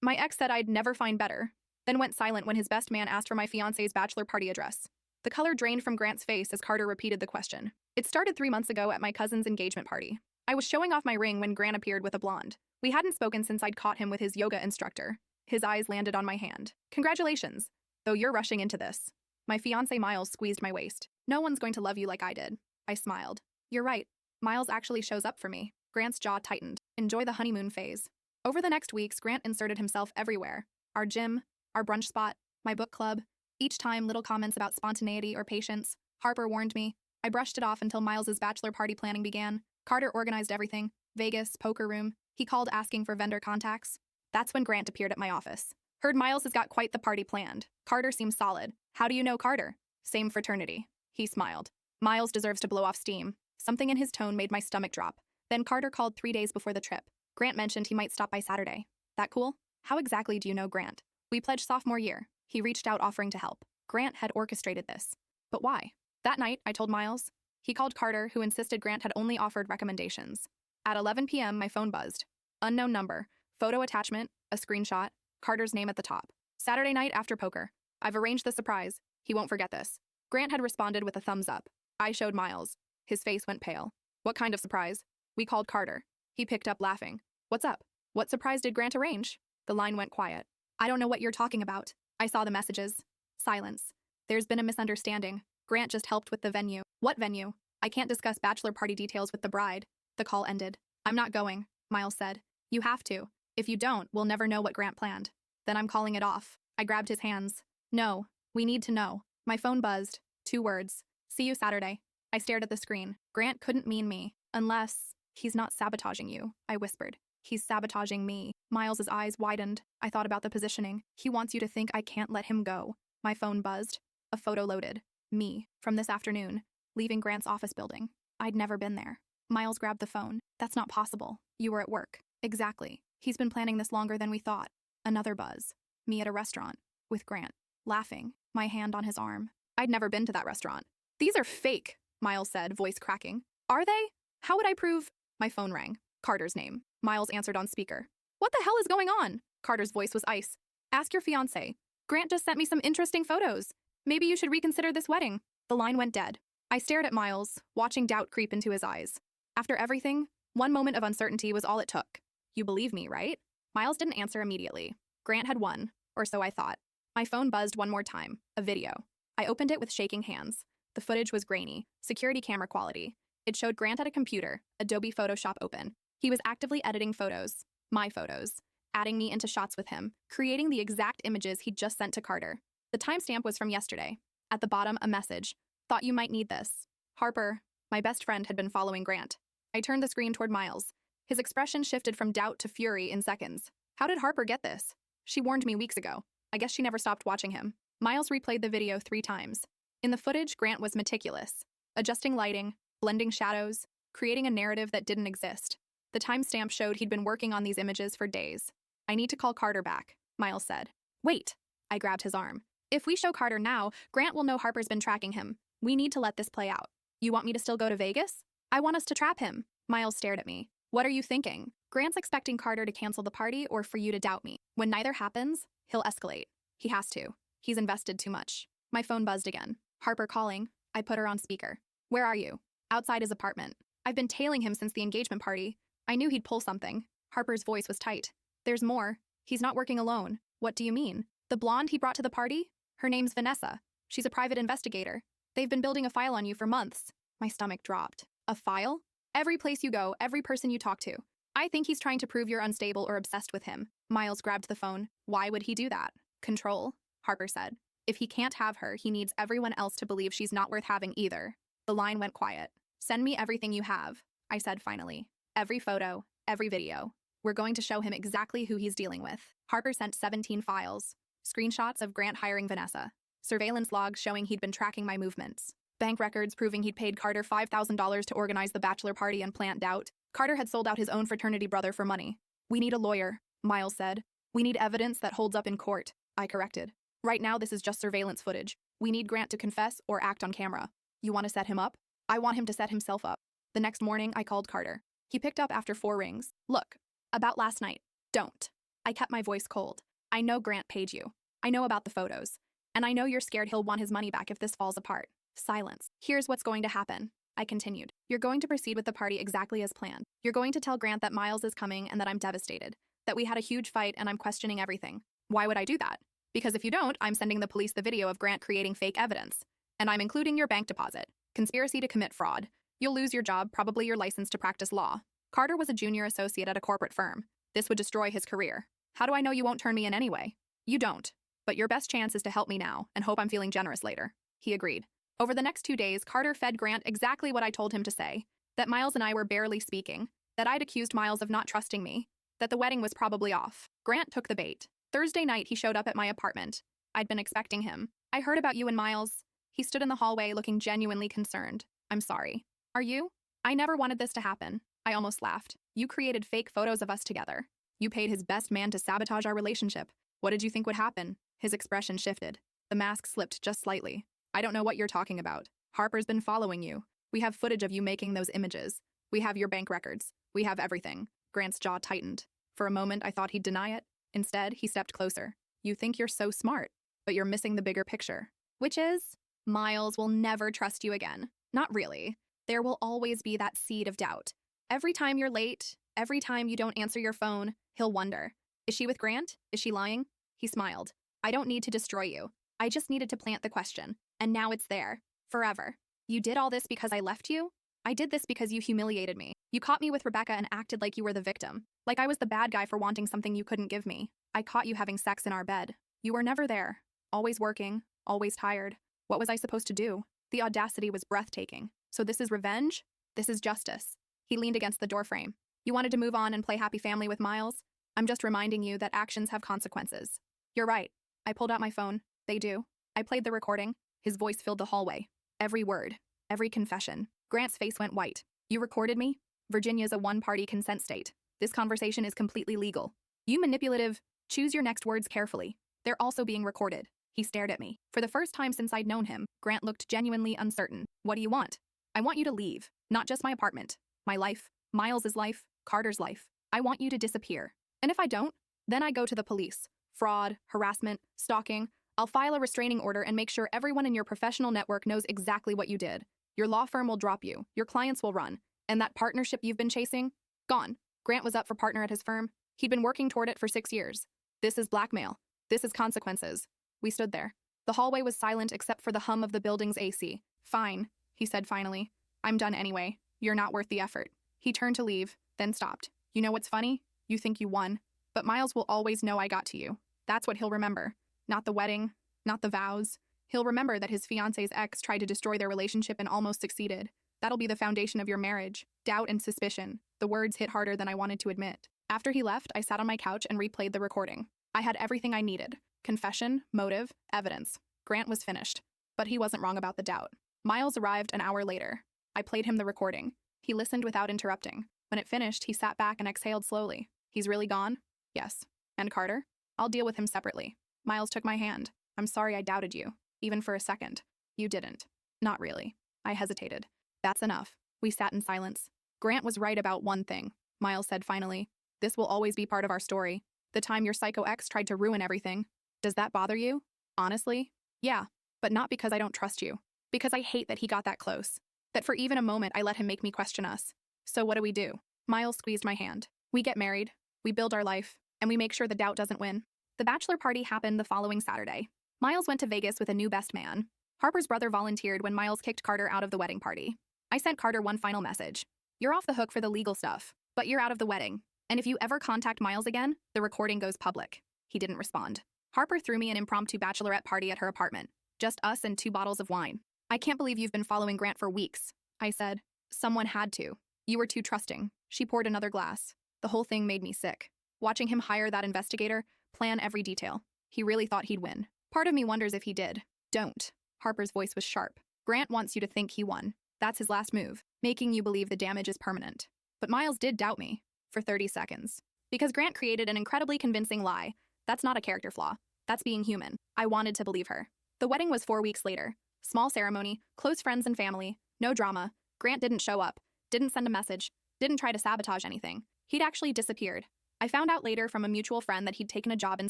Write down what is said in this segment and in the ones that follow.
My ex said I'd never find better, then went silent when his best man asked for my fiance's bachelor party address. The color drained from Grant's face as Carter repeated the question. It started 3 months ago at my cousin's engagement party. I was showing off my ring when Grant appeared with a blonde. We hadn't spoken since I'd caught him with his yoga instructor. His eyes landed on my hand. Congratulations, though you're rushing into this. My fiancé Miles squeezed my waist. No one's going to love you like I did. I smiled. You're right. Miles actually shows up for me. Grant's jaw tightened. Enjoy the honeymoon phase. Over the next weeks, Grant inserted himself everywhere. Our gym, our brunch spot, my book club. Each time, little comments about spontaneity or patience. Harper warned me. I brushed it off until Miles's bachelor party planning began. Carter organized everything. Vegas, poker room. He called asking for vendor contacts. That's when Grant appeared at my office. Heard Miles has got quite the party planned. Carter seems solid. How do you know Carter? Same fraternity. He smiled. Miles deserves to blow off steam. Something in his tone made my stomach drop. Then Carter called 3 days before the trip. Grant mentioned he might stop by Saturday. That cool? How exactly do you know Grant? We pledged sophomore year. He reached out offering to help. Grant had orchestrated this. But why? That night, I told Miles. He called Carter, who insisted Grant had only offered recommendations. At 11 p.m., my phone buzzed. Unknown number. Photo attachment. A screenshot. Carter's name at the top. Saturday night after poker. I've arranged the surprise. He won't forget this. Grant had responded with a thumbs up. I showed Miles. His face went pale. What kind of surprise? We called Carter. He picked up laughing. What's up? What surprise did Grant arrange? The line went quiet. I don't know what you're talking about. I saw the messages. Silence. There's been a misunderstanding. Grant just helped with the venue. What venue? I can't discuss bachelor party details with the bride. The call ended. I'm not going, Miles said. You have to. If you don't, we'll never know what Grant planned. Then I'm calling it off. I grabbed his hands. No, we need to know. My phone buzzed. 2 words. See you Saturday. I stared at the screen. Grant couldn't mean me. Unless he's not sabotaging you, I whispered. He's sabotaging me. Miles's eyes widened. I thought about the positioning. He wants you to think I can't let him go. My phone buzzed. A photo loaded. Me, from this afternoon, leaving Grant's office building. I'd never been there. Miles grabbed the phone. That's not possible. You were at work. Exactly. He's been planning this longer than we thought. Another buzz. Me at a restaurant. With Grant. Laughing. My hand on his arm. I'd never been to that restaurant. These are fake, Miles said, voice cracking. Are they? How would I prove? My phone rang. Carter's name. Miles answered on speaker. What the hell is going on? Carter's voice was ice. Ask your fiancé. Grant just sent me some interesting photos. Maybe you should reconsider this wedding. The line went dead. I stared at Miles, watching doubt creep into his eyes. After everything, one moment of uncertainty was all it took. You believe me, right? Miles didn't answer immediately. Grant had won, or so I thought. My phone buzzed one more time. A video. I opened it with shaking hands. The footage was grainy, security camera quality. It showed Grant at a computer, Adobe Photoshop open. He was actively editing photos, my photos, adding me into shots with him, creating the exact images he'd just sent to Carter. The timestamp was from yesterday. At the bottom, a message. Thought you might need this. Harper, my best friend, had been following Grant. I turned the screen toward Miles. His expression shifted from doubt to fury in seconds. How did Harper get this? She warned me weeks ago. I guess she never stopped watching him. Miles replayed the video 3 times. In the footage, Grant was meticulous, adjusting lighting, blending shadows, creating a narrative that didn't exist. The timestamp showed he'd been working on these images for days. I need to call Carter back, Miles said. Wait, I grabbed his arm. If we show Carter now, Grant will know Harper's been tracking him. We need to let this play out. You want me to still go to Vegas? I want us to trap him. Miles stared at me. What are you thinking? Grant's expecting Carter to cancel the party or for you to doubt me. When neither happens, he'll escalate. He has to. He's invested too much. My phone buzzed again. Harper calling. I put her on speaker. Where are you? Outside his apartment. I've been tailing him since the engagement party. I knew he'd pull something. Harper's voice was tight. There's more. He's not working alone. What do you mean? The blonde he brought to the party? Her name's Vanessa. She's a private investigator. They've been building a file on you for months. My stomach dropped. A file? Every place you go, every person you talk to. I think he's trying to prove you're unstable or obsessed with him. Miles grabbed the phone. Why would he do that? Control, Harper said. If he can't have her, he needs everyone else to believe she's not worth having either. The line went quiet. Send me everything you have, I said finally. Every photo, every video. We're going to show him exactly who he's dealing with. Harper sent 17 files. Screenshots of Grant hiring Vanessa. Surveillance logs showing he'd been tracking my movements. Bank records proving he'd paid Carter $5,000 to organize the bachelor party and plant doubt. Carter had sold out his own fraternity brother for money. We need a lawyer, Miles said. We need evidence that holds up in court, I corrected. Right now, this is just surveillance footage. We need Grant to confess or act on camera. You want to set him up? I want him to set himself up. The next morning, I called Carter. He picked up after 4 rings. Look, about last night. Don't. I kept my voice cold. I know Grant paid you. I know about the photos. And I know you're scared he'll want his money back if this falls apart. Silence. Here's what's going to happen, I continued. You're going to proceed with the party exactly as planned. You're going to tell Grant that Miles is coming and that I'm devastated, that we had a huge fight and I'm questioning everything. Why would I do that? Because if you don't, I'm sending the police the video of Grant creating fake evidence. And I'm including your bank deposit. Conspiracy to commit fraud. You'll lose your job, probably your license to practice law. Carter was a junior associate at a corporate firm. This would destroy his career. How do I know you won't turn me in anyway? You don't. But your best chance is to help me now and hope I'm feeling generous later. He agreed. Over the next 2 days, Carter fed Grant exactly what I told him to say. That Miles and I were barely speaking. That I'd accused Miles of not trusting me. That the wedding was probably off. Grant took the bait. Thursday night, he showed up at my apartment. I'd been expecting him. I heard about you and Miles. He stood in the hallway looking genuinely concerned. I'm sorry. Are you? I never wanted this to happen. I almost laughed. You created fake photos of us together. You paid his best man to sabotage our relationship. What did you think would happen? His expression shifted. The mask slipped just slightly. I don't know what you're talking about. Harper's been following you. We have footage of you making those images. We have your bank records. We have everything. Grant's jaw tightened. For a moment, I thought he'd deny it. Instead, he stepped closer. You think you're so smart, but you're missing the bigger picture. Which is, Miles will never trust you again. Not really. There will always be that seed of doubt. Every time you're late, every time you don't answer your phone, he'll wonder. Is she with Grant? Is she lying? He smiled. I don't need to destroy you. I just needed to plant the question. And now it's there. Forever. You did all this because I left you? I did this because you humiliated me. You caught me with Rebecca and acted like you were the victim. Like I was the bad guy for wanting something you couldn't give me. I caught you having sex in our bed. You were never there. Always working. Always tired. What was I supposed to do? The audacity was breathtaking. So this is revenge? This is justice. He leaned against the doorframe. You wanted to move on and play happy family with Miles? I'm just reminding you that actions have consequences. You're right. I pulled out my phone. They do. I played the recording. His voice filled the hallway. Every word. Every confession. Grant's face went white. You recorded me? Virginia's a one-party consent state. This conversation is completely legal. You manipulative. Choose your next words carefully. They're also being recorded. He stared at me. For the first time since I'd known him, Grant looked genuinely uncertain. What do you want? I want you to leave. Not just my apartment. My life. Miles's life. Carter's life. I want you to disappear. And if I don't, then I go to the police. Fraud, harassment, stalking. I'll file a restraining order and make sure everyone in your professional network knows exactly what you did. Your law firm will drop you. Your clients will run. And that partnership you've been chasing? Gone. Grant was up for partner at his firm. He'd been working toward it for 6 years. This is blackmail. This is consequences. We stood there. The hallway was silent except for the hum of the building's AC. Fine, he said finally. I'm done anyway. You're not worth the effort. He turned to leave, then stopped. You know what's funny? You think you won. But Miles will always know I got to you. That's what he'll remember. Not the wedding, not the vows. He'll remember that his fiance's ex tried to destroy their relationship and almost succeeded. That'll be the foundation of your marriage. Doubt and suspicion. The words hit harder than I wanted to admit. After he left, I sat on my couch and replayed the recording. I had everything I needed. Confession, motive, evidence. Grant was finished. But he wasn't wrong about the doubt. Miles arrived an hour later. I played him the recording. He listened without interrupting. When it finished, he sat back and exhaled slowly. He's really gone? Yes. And Carter? I'll deal with him separately. Miles took my hand. I'm sorry I doubted you. Even for a second. You didn't. Not really. I hesitated. That's enough. We sat in silence. Grant was right about one thing, Miles said finally. This will always be part of our story. The time your psycho ex tried to ruin everything. Does that bother you? Honestly? Yeah. But not because I don't trust you. Because I hate that he got that close. That for even a moment I let him make me question us. So what do? Miles squeezed my hand. We get married. We build our life. And we make sure the doubt doesn't win. The bachelor party happened the following Saturday. Miles went to Vegas with a new best man. Harper's brother volunteered when Miles kicked Carter out of the wedding party. I sent Carter one final message. You're off the hook for the legal stuff, but you're out of the wedding. And if you ever contact Miles again, the recording goes public. He didn't respond. Harper threw me an impromptu bachelorette party at her apartment. Just us and 2 bottles of wine. I can't believe you've been following Grant for weeks, I said. Someone had to. You were too trusting. She poured another glass. The whole thing made me sick. Watching him hire that investigator, plan every detail. He really thought he'd win. Part of me wonders if he did. Don't. Harper's voice was sharp. Grant wants you to think he won. That's his last move, making you believe the damage is permanent. But Miles did doubt me. For 30 seconds. Because Grant created an incredibly convincing lie. That's not a character flaw. That's being human. I wanted to believe her. The wedding was 4 weeks later. Small ceremony, close friends and family, no drama. Grant didn't show up, didn't send a message, didn't try to sabotage anything. He'd actually disappeared. I found out later from a mutual friend that he'd taken a job in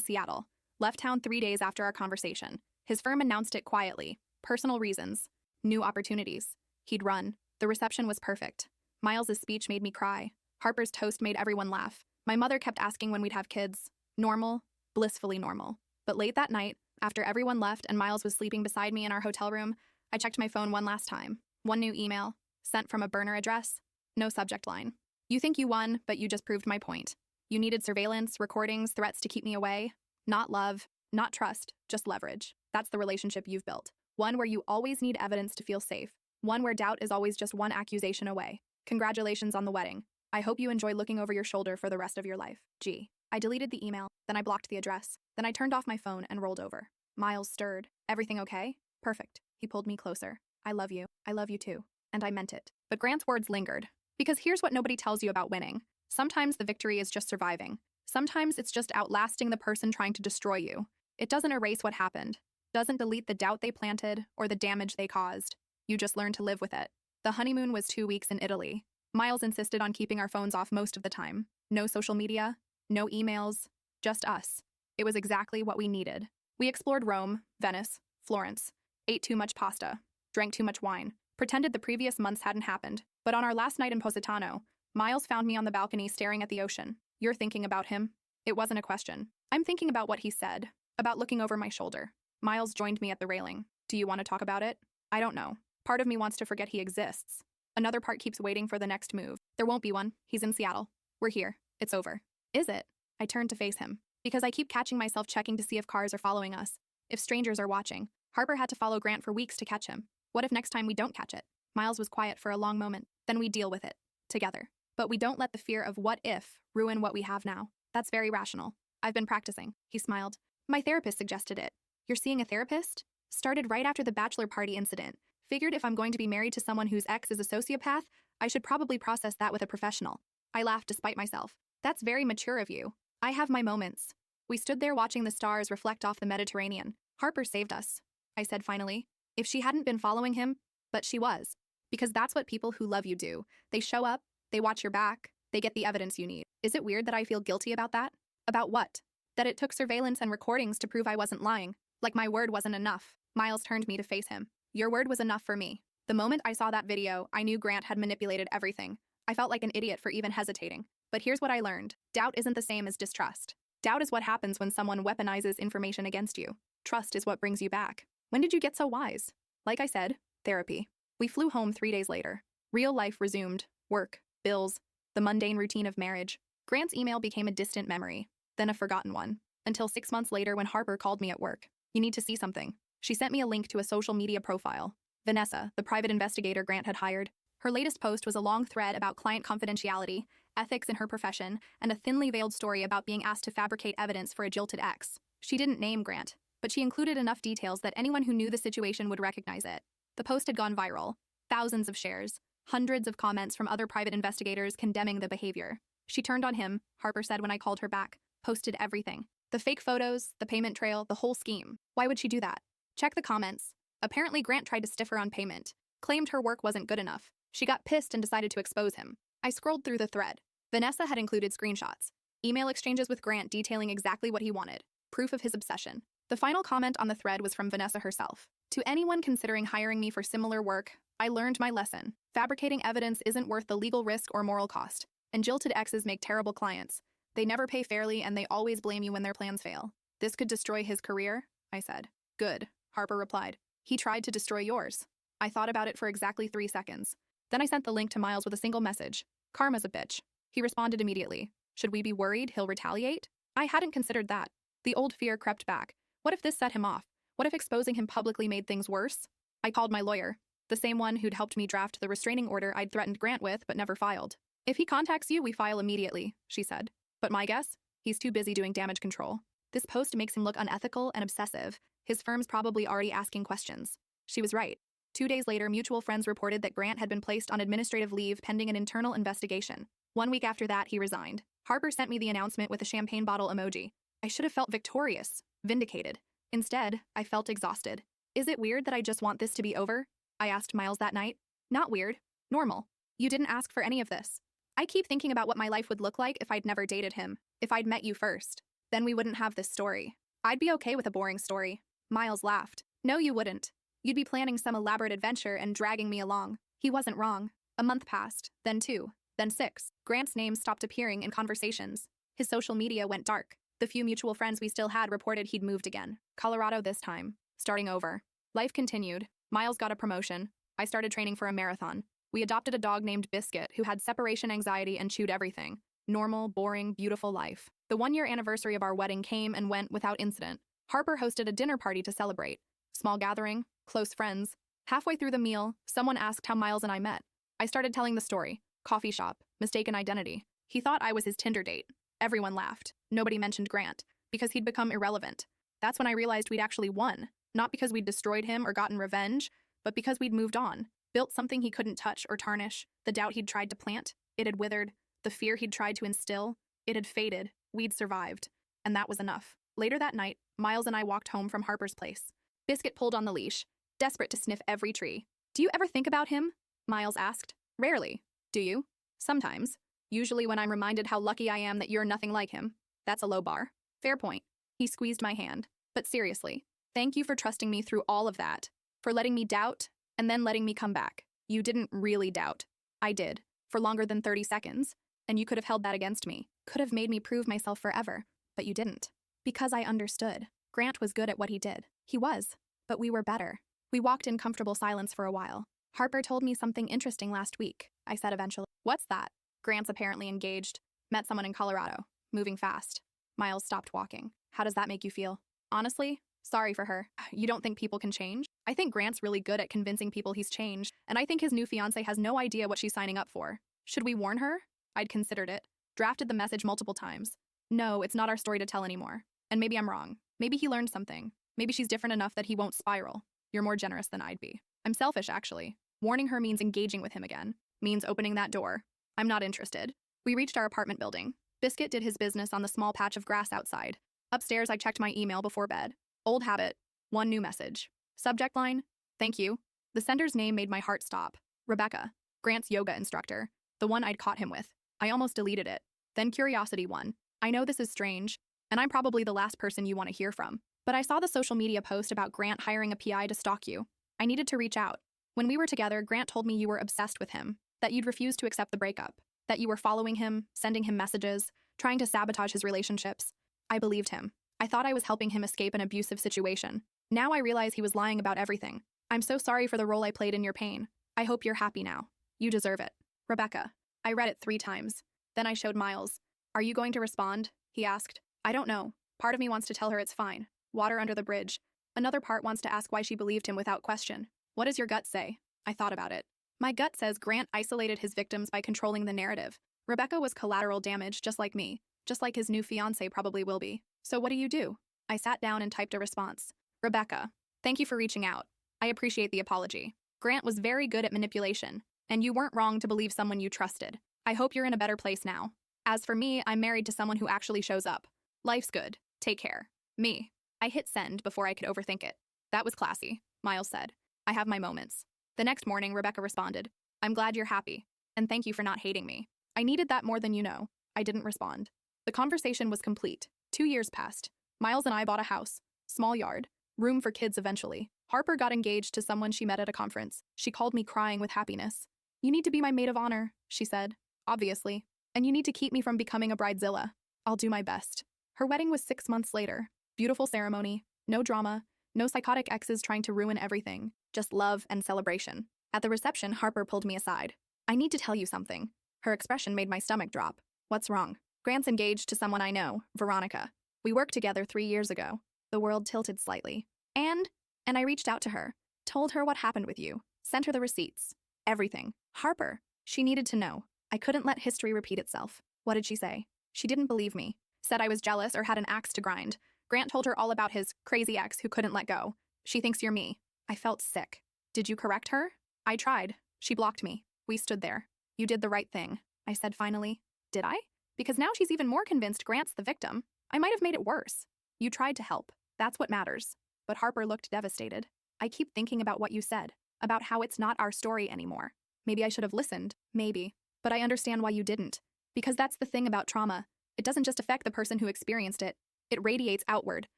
Seattle, left town 3 days after our conversation. His firm announced it quietly. Personal reasons. New opportunities. He'd run. The reception was perfect. Miles's speech made me cry. Harper's toast made everyone laugh. My mother kept asking when we'd have kids. Normal. Blissfully normal. But late that night, after everyone left and Miles was sleeping beside me in our hotel room, I checked my phone one last time. One new email, sent from a burner address. No subject line. You think you won, but you just proved my point. You needed surveillance, recordings, threats to keep me away. Not love, not trust, just leverage. That's the relationship you've built. One where you always need evidence to feel safe. One where doubt is always just one accusation away. Congratulations on the wedding. I hope you enjoy looking over your shoulder for the rest of your life. G. I deleted the email, then I blocked the address. Then I turned off my phone and rolled over. Miles stirred. Everything okay? Perfect. He pulled me closer. I love you. I love you too. And I meant it. But Grant's words lingered. Because here's what nobody tells you about winning. Sometimes the victory is just surviving. Sometimes it's just outlasting the person trying to destroy you. It doesn't erase what happened. Doesn't delete the doubt they planted or the damage they caused. You just learn to live with it. The honeymoon was 2 weeks in Italy. Miles insisted on keeping our phones off most of the time. No social media, no emails, just us. It was exactly what we needed. We explored Rome, Venice, Florence, ate too much pasta, drank too much wine, pretended the previous months hadn't happened. But on our last night in Positano, Miles found me on the balcony staring at the ocean. You're thinking about him? It wasn't a question. I'm thinking about what he said, about looking over my shoulder. Miles joined me at the railing. Do you want to talk about it? I don't know. Part of me wants to forget he exists. Another part keeps waiting for the next move. There won't be one. He's in Seattle. We're here. It's over. Is it? I turned to face him. Because I keep catching myself checking to see if cars are following us. If strangers are watching. Harper had to follow Grant for weeks to catch him. What if next time we don't catch it? Miles was quiet for a long moment. Then we deal with it. Together. But we don't let the fear of what if ruin what we have now. That's very rational. I've been practicing. He smiled. My therapist suggested it. You're seeing a therapist? Started right after the bachelor party incident. Figured if I'm going to be married to someone whose ex is a sociopath, I should probably process that with a professional. I laughed despite myself. That's very mature of you. I have my moments. We stood there watching the stars reflect off the Mediterranean. Harper saved us, I said finally. If she hadn't been following him, but she was. Because that's what people who love you do. They show up, they watch your back, they get the evidence you need. Is it weird that I feel guilty about that? About what? That it took surveillance and recordings to prove I wasn't lying. Like my word wasn't enough. Miles turned me to face him. Your word was enough for me. The moment I saw that video, I knew Grant had manipulated everything. I felt like an idiot for even hesitating. But here's what I learned. Doubt isn't the same as distrust. Doubt is what happens when someone weaponizes information against you. Trust is what brings you back. When did you get so wise? Like I said, therapy. We flew home 3 days later. Real life resumed. Work, bills, the mundane routine of marriage. Grant's email became a distant memory, then a forgotten one. Until 6 months later when Harper called me at work. You need to see something. She sent me a link to a social media profile. Vanessa, the private investigator Grant had hired. Her latest post was a long thread about client confidentiality, ethics in her profession, and a thinly veiled story about being asked to fabricate evidence for a jilted ex. She didn't name Grant, but she included enough details that anyone who knew the situation would recognize it. The post had gone viral. Thousands of shares. Hundreds of comments from other private investigators condemning the behavior. She turned on him, Harper said when I called her back. Posted everything. The fake photos, the payment trail, the whole scheme. Why would she do that? Check the comments. Apparently Grant tried to stiff her on payment. Claimed her work wasn't good enough. She got pissed and decided to expose him. I scrolled through the thread. Vanessa had included screenshots. Email exchanges with Grant detailing exactly what he wanted. Proof of his obsession. The final comment on the thread was from Vanessa herself. To anyone considering hiring me for similar work, I learned my lesson. Fabricating evidence isn't worth the legal risk or moral cost. And jilted exes make terrible clients. They never pay fairly and they always blame you when their plans fail. This could destroy his career, I said. Good, Harper replied. He tried to destroy yours. I thought about it for exactly 3 seconds. Then I sent the link to Miles with a single message. Karma's a bitch. He responded immediately. Should we be worried he'll retaliate? I hadn't considered that. The old fear crept back. What if this set him off? What if exposing him publicly made things worse? I called my lawyer, the same one who'd helped me draft the restraining order I'd threatened Grant with but never filed. If he contacts you, we file immediately, she said. But my guess? He's too busy doing damage control. This post makes him look unethical and obsessive. His firm's probably already asking questions. She was right. 2 days later, mutual friends reported that Grant had been placed on administrative leave pending an internal investigation. 1 week after that, he resigned. Harper sent me the announcement with a champagne bottle emoji. I should have felt victorious, vindicated. Instead, I felt exhausted. Is it weird that I just want this to be over? I asked Miles that night. Not weird. Normal. You didn't ask for any of this. I keep thinking about what my life would look like if I'd never dated him. If I'd met you first, then we wouldn't have this story. I'd be okay with a boring story. Miles laughed. No, you wouldn't. You'd be planning some elaborate adventure and dragging me along. He wasn't wrong. A month passed, then 2, then 6. Grant's name stopped appearing in conversations. His social media went dark. The few mutual friends we still had reported he'd moved again. Colorado this time. Starting over. Life continued. Miles got a promotion. I started training for a marathon. We adopted a dog named Biscuit who had separation anxiety and chewed everything. Normal, boring, beautiful life. The 1-year anniversary of our wedding came and went without incident. Harper hosted a dinner party to celebrate. Small gathering, close friends. Halfway through the meal, someone asked how Miles and I met. I started telling the story. Coffee shop, mistaken identity. He thought I was his Tinder date. Everyone laughed. Nobody mentioned Grant, because he'd become irrelevant. That's when I realized we'd actually won. Not because we'd destroyed him or gotten revenge, but because we'd moved on. Built something he couldn't touch or tarnish. The doubt he'd tried to plant, it had withered. The fear he'd tried to instill, it had faded. We'd survived. And that was enough. Later that night, Miles and I walked home from Harper's place. Biscuit pulled on the leash, desperate to sniff every tree. Do you ever think about him? Miles asked. Rarely. Do you? Sometimes. Usually when I'm reminded how lucky I am that you're nothing like him. That's a low bar. Fair point. He squeezed my hand. But seriously, thank you for trusting me through all of that. For letting me doubt, and then letting me come back. You didn't really doubt. I did. For longer than 30 seconds. And you could have held that against me. Could have made me prove myself forever. But you didn't. Because I understood. Grant was good at what he did. He was. But we were better. We walked in comfortable silence for a while. Harper told me something interesting last week, I said eventually. What's that? Grant's apparently engaged. Met someone in Colorado. Moving fast. Miles stopped walking. How does that make you feel? Honestly, sorry for her. You don't think people can change? I think Grant's really good at convincing people he's changed, and I think his new fiancé has no idea what she's signing up for. Should we warn her? I'd considered it. Drafted the message multiple times. No, it's not our story to tell anymore. And maybe I'm wrong. Maybe he learned something. Maybe she's different enough that he won't spiral. You're more generous than I'd be. I'm selfish, actually. Warning her means engaging with him again. Means opening that door. I'm not interested. We reached our apartment building. Biscuit did his business on the small patch of grass outside. Upstairs, I checked my email before bed. Old habit. One new message. Subject line, thank you. The sender's name made my heart stop. Rebecca, Grant's yoga instructor. The one I'd caught him with. I almost deleted it. Then curiosity won. I know this is strange, and I'm probably the last person you want to hear from. But I saw the social media post about Grant hiring a PI to stalk you. I needed to reach out. When we were together, Grant told me you were obsessed with him, that you'd refused to accept the breakup, that you were following him, sending him messages, trying to sabotage his relationships. I believed him. I thought I was helping him escape an abusive situation. Now I realize he was lying about everything. I'm so sorry for the role I played in your pain. I hope you're happy now. You deserve it. Rebecca. I read it 3 times. Then I showed Miles. Are you going to respond? He asked. I don't know. Part of me wants to tell her it's fine. Water under the bridge. Another part wants to ask why she believed him without question. What does your gut say? I thought about it. My gut says Grant isolated his victims by controlling the narrative. Rebecca was collateral damage just like me, just like his new fiancé probably will be. So what do? I sat down and typed a response. Rebecca, thank you for reaching out. I appreciate the apology. Grant was very good at manipulation, and you weren't wrong to believe someone you trusted. I hope you're in a better place now. As for me, I'm married to someone who actually shows up. Life's good. Take care. Me. I hit send before I could overthink it. That was classy, Miles said. I have my moments. The next morning, Rebecca responded. I'm glad you're happy, and thank you for not hating me. I needed that more than you know. I didn't respond. The conversation was complete. 2 years passed. Miles and I bought a house. Small yard. Room for kids eventually. Harper got engaged to someone she met at a conference. She called me crying with happiness. You need to be my maid of honor, she said. Obviously. And you need to keep me from becoming a bridezilla. I'll do my best. Her wedding was 6 months later. Beautiful ceremony. No drama. No psychotic exes trying to ruin everything. Just love and celebration. At the reception, Harper pulled me aside. I need to tell you something. Her expression made my stomach drop. What's wrong? Grant's engaged to someone I know, Veronica. We worked together 3 years ago. The world tilted slightly. And I reached out to her. Told her what happened with you. Sent her the receipts. Everything. Harper. She needed to know. I couldn't let history repeat itself. What did she say? She didn't believe me. Said I was jealous or had an axe to grind. Grant told her all about his crazy ex who couldn't let go. She thinks you're me. I felt sick. Did you correct her? I tried. She blocked me. We stood there. You did the right thing, I said finally. Did I? Because now she's even more convinced Grant's the victim. I might have made it worse. You tried to help. That's what matters. But Harper looked devastated. I keep thinking about what you said, about how it's not our story anymore. Maybe I should have listened, maybe. But I understand why you didn't. Because that's the thing about trauma. It doesn't just affect the person who experienced it, it radiates outward,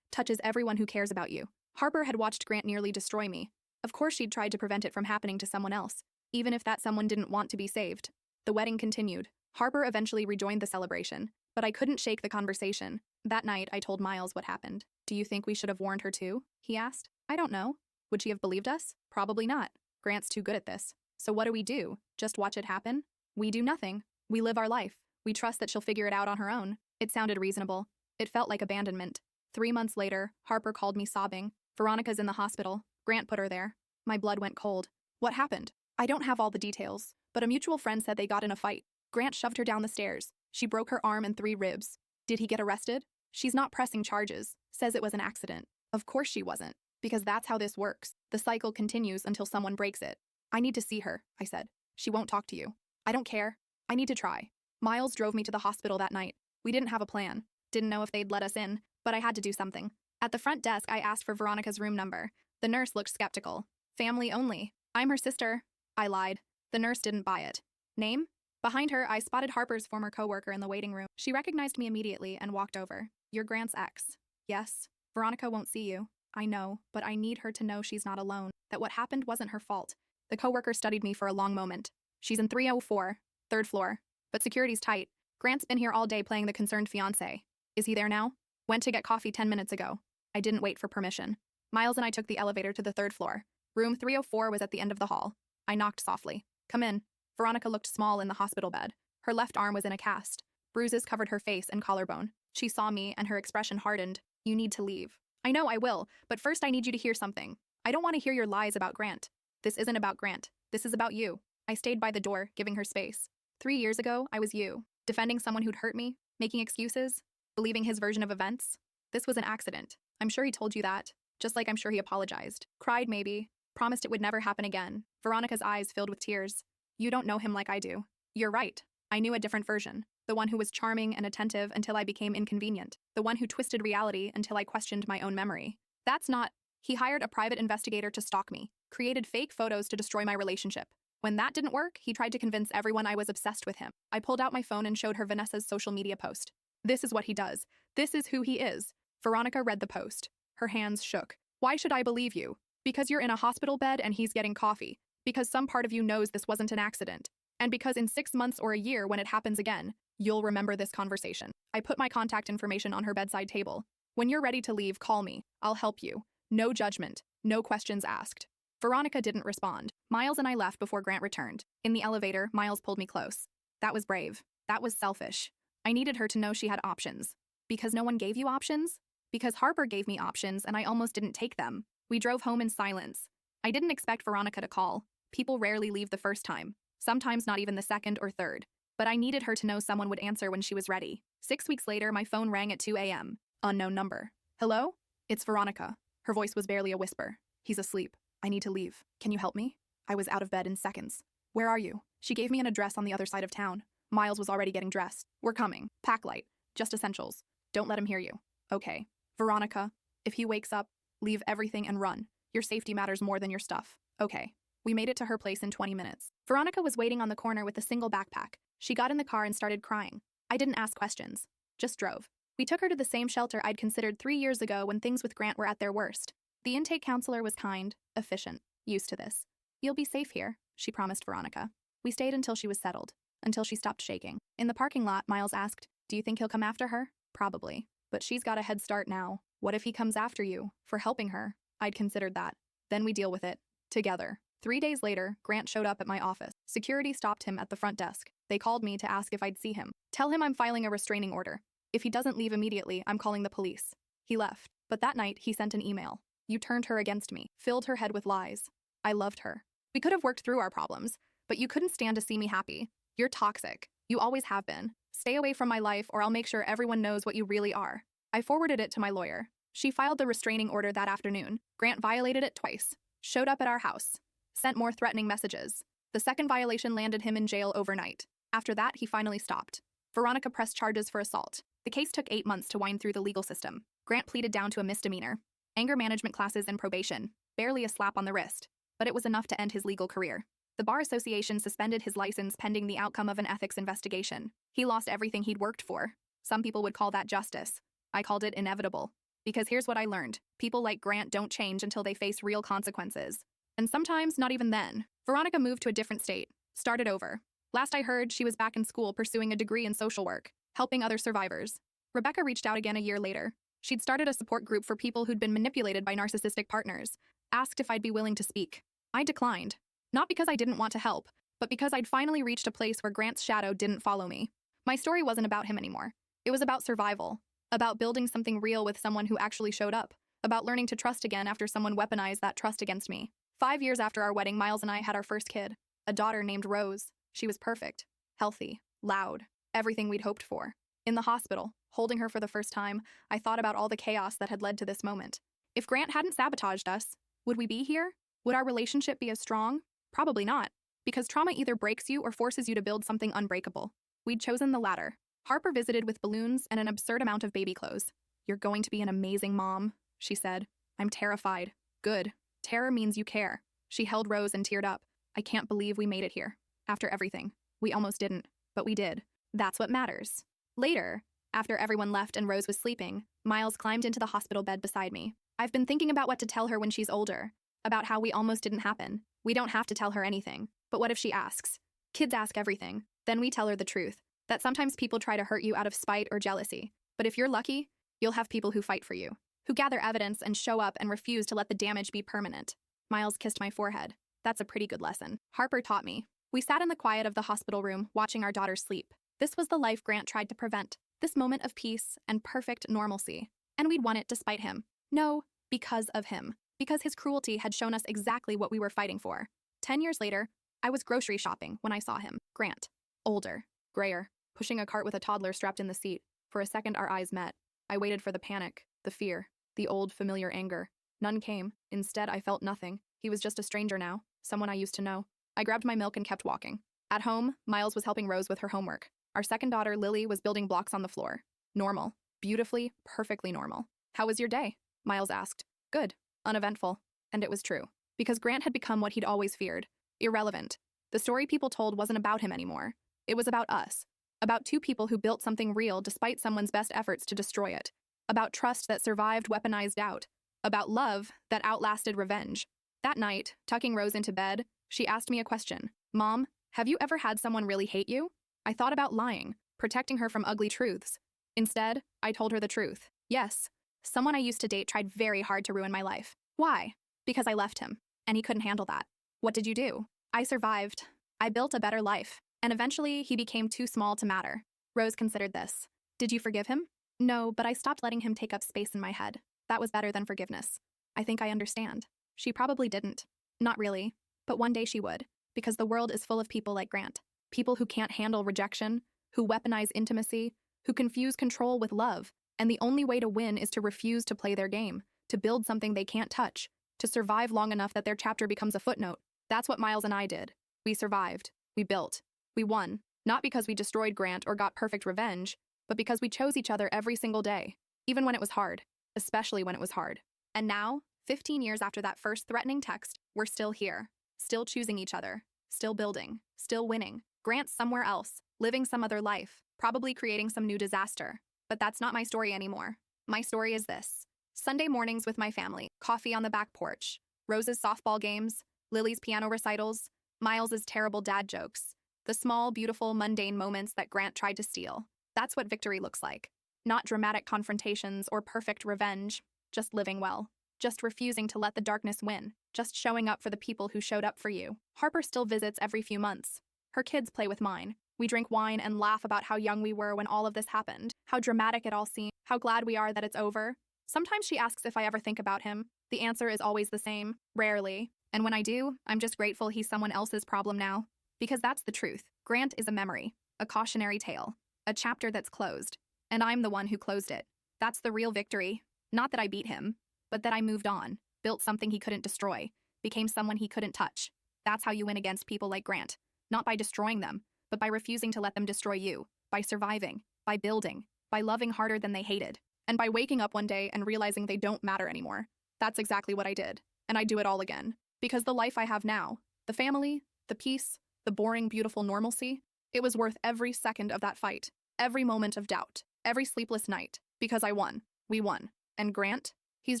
touches everyone who cares about you. Harper had watched Grant nearly destroy me. Of course she'd tried to prevent it from happening to someone else, even if that someone didn't want to be saved. The wedding continued. Harper eventually rejoined the celebration, but I couldn't shake the conversation. That night, I told Miles what happened. "Do you think we should have warned her too?" he asked. "I don't know. Would she have believed us? Probably not. Grant's too good at this. So what do? Just watch it happen? We do nothing. We live our life. We trust that she'll figure it out on her own." It sounded reasonable. It felt like abandonment. 3 months later, Harper called me sobbing. "Veronica's in the hospital. Grant put her there." My blood went cold. "What happened?" "I don't have all the details, but a mutual friend said they got in a fight. Grant shoved her down the stairs. She broke her arm and 3 ribs. Did he get arrested?" "She's not pressing charges. Says it was an accident." "Of course she wasn't, because that's how this works. The cycle continues until someone breaks it." "I need to see her," I said. "She won't talk to you." "I don't care. I need to try." Miles drove me to the hospital that night. We didn't have a plan. Didn't know if they'd let us in, but I had to do something. At the front desk, I asked for Veronica's room number. The nurse looked skeptical. "Family only. I'm her sister." I lied. The nurse didn't buy it. "Name?" Behind her, I spotted Harper's former coworker in the waiting room. She recognized me immediately and walked over. "You're Grant's ex." "Yes. Veronica won't see you." "I know, but I need her to know she's not alone, that what happened wasn't her fault." The coworker studied me for a long moment. "She's in 304, 3rd floor. But security's tight. Grant's been here all day playing the concerned fiancé." "Is he there now?" "Went to get coffee 10 minutes ago." I didn't wait for permission. Miles and I took the elevator to the 3rd floor. Room 304 was at the end of the hall. I knocked softly. "Come in." Veronica looked small in the hospital bed. Her left arm was in a cast. Bruises covered her face and collarbone. She saw me, and her expression hardened. "You need to leave." "I know I will, but first I need you to hear something. I don't want to hear your lies about Grant. This isn't about Grant. This is about you." I stayed by the door, giving her space. 3 years ago, I was you, defending someone who'd hurt me, making excuses, believing his version of events. This was an accident. I'm sure he told you that, just like I'm sure he apologized. Cried maybe, promised it would never happen again. Veronica's eyes filled with tears. "You don't know him like I do." "You're right. I knew a different version. The one who was charming and attentive until I became inconvenient. The one who twisted reality until I questioned my own memory. That's not..." He hired a private investigator to stalk me, created fake photos to destroy my relationship. When that didn't work, he tried to convince everyone I was obsessed with him. I pulled out my phone and showed her Vanessa's social media post. "This is what he does. This is who he is." Veronica read the post. Her hands shook. "Why should I believe you? Because you're in a hospital bed and he's getting coffee. Because some part of you knows this wasn't an accident. And because in 6 months or a year when it happens again, you'll remember this conversation." I put my contact information on her bedside table. "When you're ready to leave, call me. I'll help you. No judgment. No questions asked." Veronica didn't respond. Miles and I left before Grant returned. In the elevator, Miles pulled me close. "That was brave. That was selfish. I needed her to know she had options." "Because no one gave you options?" "Because Harper gave me options and I almost didn't take them." We drove home in silence. I didn't expect Veronica to call. People rarely leave the first time. Sometimes not even the second or third. But I needed her to know someone would answer when she was ready. 6 weeks later, my phone rang at 2 a.m. Unknown number. "Hello? It's Veronica." Her voice was barely a whisper. "He's asleep. I need to leave. Can you help me?" I was out of bed in seconds. "Where are you?" She gave me an address on the other side of town. Miles was already getting dressed. "We're coming. Pack light. Just essentials. Don't let him hear you." "Okay." "Veronica, if he wakes up, leave everything and run. Your safety matters more than your stuff." "Okay." We made it to her place in 20 minutes. Veronica was waiting on the corner with a single backpack. She got in the car and started crying. I didn't ask questions. Just drove. We took her to the same shelter I'd considered 3 years ago when things with Grant were at their worst. The intake counselor was kind, efficient, used to this. "You'll be safe here," she promised Veronica. We stayed until she was settled, until she stopped shaking. In the parking lot, Miles asked, "Do you think he'll come after her?" "Probably. But she's got a head start now. What if he comes after you, for helping her?" I'd considered that. Then we deal with it. Together. 3 days later, Grant showed up at my office. Security stopped him at the front desk. They called me to ask if I'd see him. "Tell him I'm filing a restraining order. If he doesn't leave immediately, I'm calling the police." He left. But that night, he sent an email. "You turned her against me, filled her head with lies. I loved her. We could have worked through our problems, but you couldn't stand to see me happy. You're toxic. You always have been. Stay away from my life or I'll make sure everyone knows what you really are." I forwarded it to my lawyer. She filed the restraining order that afternoon. Grant violated it twice. Showed up at our house. Sent more threatening messages. The second violation landed him in jail overnight. After that, he finally stopped. Veronica pressed charges for assault. The case took 8 months to wind through the legal system. Grant pleaded down to a misdemeanor. Anger management classes and probation. Barely a slap on the wrist. But it was enough to end his legal career. The Bar Association suspended his license pending the outcome of an ethics investigation. He lost everything he'd worked for. Some people would call that justice. I called it inevitable. Because here's what I learned. People like Grant don't change until they face real consequences. And sometimes not even then. Veronica moved to a different state, started over. Last I heard, she was back in school pursuing a degree in social work, helping other survivors. Rebecca reached out again a year later. She'd started a support group for people who'd been manipulated by narcissistic partners, asked if I'd be willing to speak. I declined. Not because I didn't want to help, but because I'd finally reached a place where Grant's shadow didn't follow me. My story wasn't about him anymore. It was about survival, about building something real with someone who actually showed up, about learning to trust again after someone weaponized that trust against me. 5 years after our wedding, Miles and I had our first kid, a daughter named Rose. She was perfect, healthy, loud, everything we'd hoped for. In the hospital, holding her for the first time, I thought about all the chaos that had led to this moment. If Grant hadn't sabotaged us, would we be here? Would our relationship be as strong? Probably not, because trauma either breaks you or forces you to build something unbreakable. We'd chosen the latter. Harper visited with balloons and an absurd amount of baby clothes. "You're going to be an amazing mom," she said. "I'm terrified." "Good. Terror means you care." She held Rose and teared up. "I can't believe we made it here. After everything. We almost didn't, but we did. That's what matters." Later, after everyone left and Rose was sleeping, Miles climbed into the hospital bed beside me. "I've been thinking about what to tell her when she's older, about how we almost didn't happen. We don't have to tell her anything, but what if she asks? Kids ask everything. Then we tell her the truth, that sometimes people try to hurt you out of spite or jealousy. But if you're lucky, you'll have people who fight for you, who gather evidence and show up and refuse to let the damage be permanent." Miles kissed my forehead. "That's a pretty good lesson. Harper taught me." We sat in the quiet of the hospital room, watching our daughter sleep. This was the life Grant tried to prevent, this moment of peace and perfect normalcy. And we'd won it despite him. No, because of him. Because his cruelty had shown us exactly what we were fighting for. 10 years later, I was grocery shopping when I saw him. Grant. Older. Grayer. Pushing a cart with a toddler strapped in the seat. For a second, our eyes met. I waited for the panic, the fear, the old familiar anger. None came. Instead, I felt nothing. He was just a stranger now, someone I used to know. I grabbed my milk and kept walking. At home, Miles was helping Rose with her homework. Our second daughter, Lily, was building blocks on the floor. Normal. Beautifully, perfectly normal. "How was your day?" Miles asked. "Good. Uneventful." And it was true. Because Grant had become what he'd always feared. Irrelevant. The story people told wasn't about him anymore. It was about us. About two people who built something real despite someone's best efforts to destroy it. About trust that survived weaponized doubt. About love that outlasted revenge. That night, tucking Rose into bed, she asked me a question. "Mom, have you ever had someone really hate you?" I thought about lying, protecting her from ugly truths. Instead, I told her the truth. Yes, someone I used to date tried very hard to ruin my life. Why? Because I left him, and he couldn't handle that. What did you do? I survived. I built a better life, and eventually he became too small to matter. Rose considered this. Did you forgive him? No, but I stopped letting him take up space in my head. That was better than forgiveness. I think I understand. She probably didn't. Not really, but one day she would, because the world is full of people like Grant. People who can't handle rejection, who weaponize intimacy, who confuse control with love, and the only way to win is to refuse to play their game, to build something they can't touch, to survive long enough that their chapter becomes a footnote. That's what Miles and I did. We survived. We built. We won. Not because we destroyed Grant or got perfect revenge, but because we chose each other every single day, even when it was hard, especially when it was hard. And now, 15 years after that first threatening text, we're still here, still choosing each other, still building, still winning. Grant's somewhere else, living some other life, probably creating some new disaster. But that's not my story anymore. My story is this. Sunday mornings with my family, coffee on the back porch, Rose's softball games, Lily's piano recitals, Miles's terrible dad jokes, the small, beautiful, mundane moments that Grant tried to steal. That's what victory looks like. Not dramatic confrontations or perfect revenge, just living well. Just refusing to let the darkness win. Just showing up for the people who showed up for you. Harper still visits every few months. Her kids play with mine. We drink wine and laugh about how young we were when all of this happened, how dramatic it all seemed, how glad we are that it's over. Sometimes she asks if I ever think about him. The answer is always the same, rarely. And when I do, I'm just grateful he's someone else's problem now. Because that's the truth. Grant is a memory, a cautionary tale, a chapter that's closed. And I'm the one who closed it. That's the real victory. Not that I beat him, but that I moved on, built something he couldn't destroy, became someone he couldn't touch. That's how you win against people like Grant. Not by destroying them, but by refusing to let them destroy you, by surviving, by building, by loving harder than they hated, and by waking up one day and realizing they don't matter anymore. That's exactly what I did, and I do it all again. Because the life I have now, the family, the peace, the boring, beautiful normalcy, it was worth every second of that fight, every moment of doubt, Every sleepless night. Because I won. We won. And Grant? He's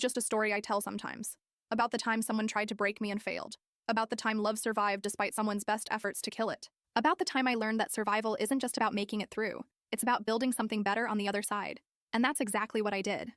just a story I tell sometimes. About the time someone tried to break me and failed. About the time love survived despite someone's best efforts to kill it. About the time I learned that survival isn't just about making it through. It's about building something better on the other side. And that's exactly what I did.